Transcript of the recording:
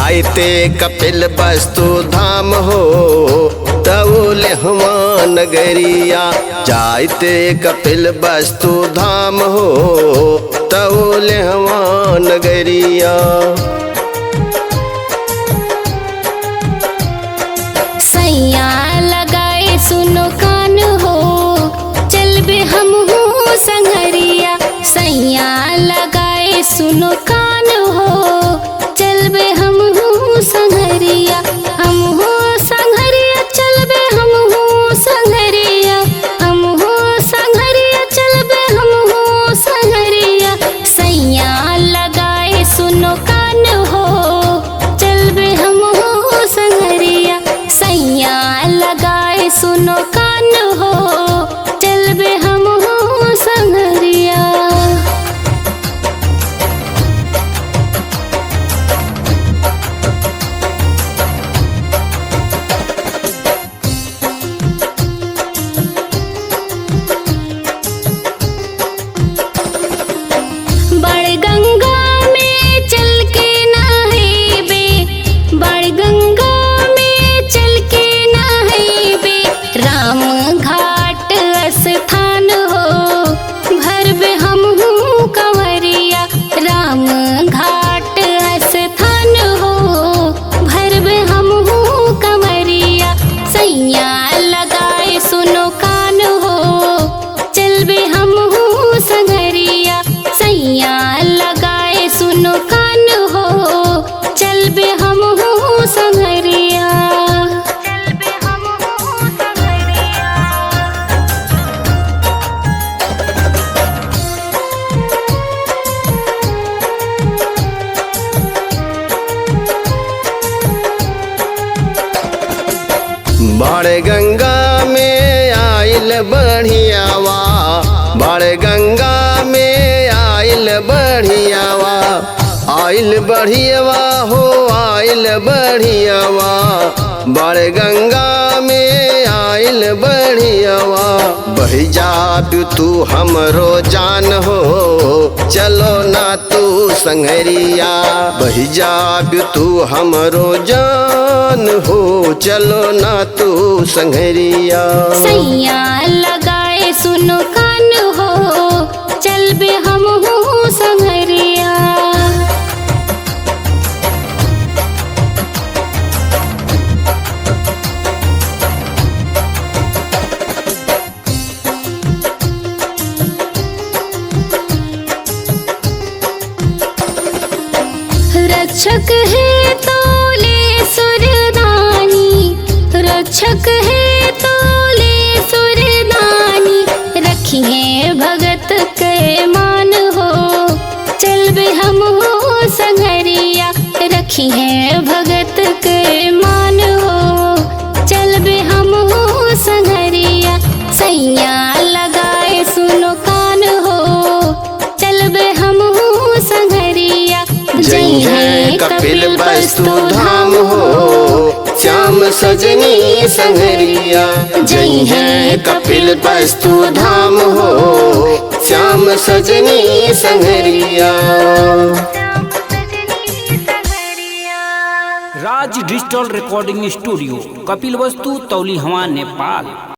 जायते कपिल वस्तु धाम हो तौले हुआ नगरिया। जायते कपिल वस्तु धाम हो तौले हुआ नगरिया। सैया लगाए सुनो कान हो चल बे हम हो संगरिया। सैया लगाए सुनो कान हो चल बे हम हो संगरिया। हम हो संगरिया चल बे हम हो संगरिया। हम हो संगरिया चल बे हम हो संगरिया। सैया लगाए सुनो कान हो चल बे हम हो संगरिया। सैया लगाए सुनो कान हो चल बे हम हो संगरिया। बड़ गंगा में चल के नहाइबे। बड़ गंगा में चल के नहाइबे। राम घाट स्थान हो भरबे हम हूँ कंवरिया। राम घाट स्थान हो भरबे हम हूँ कंवरिया। सैया लगाए सुनो कान हो चल बे हम हूँ संगरिया। सैया लगाए सुनो कान हो चल बे हम हूँ संगरिया। बाड़ गंगा में आइल बढ़ियावा। बाड़ गंगा में आइल बढ़ियावा। आइल बढ़ियावा हो आइल बढ़ियावा। बाड़ गंगा में आइल बढ़ियावा। बही जा तू हमरो जान हो चलो ना तू संगरिया। बही जा तू हमरो जान हो चलो ना तू संगरिया। सैया लगाए सुनो कान हो चल बे हम हो संगरिया। रक्षक है तोले सुरदानी। रक्षक है तोले सुरदानी। रखिए भगत के मान हो चल बे हम हो संगरिया। रखिए भगत के मान हो चल बे हम हो संगरिया। सैया लगाए सुनो कान हो चल बे हम हो संगरिया। जय है कपिल वस्तु धाम हो श्याम सजनी संगरिया। जय है कपिल वस्तु धाम हो श्याम सजनी संगरिया। राज डिजिटल रिकॉर्डिंग स्टूडियो कपिल वस्तु तौली हवा नेपाल।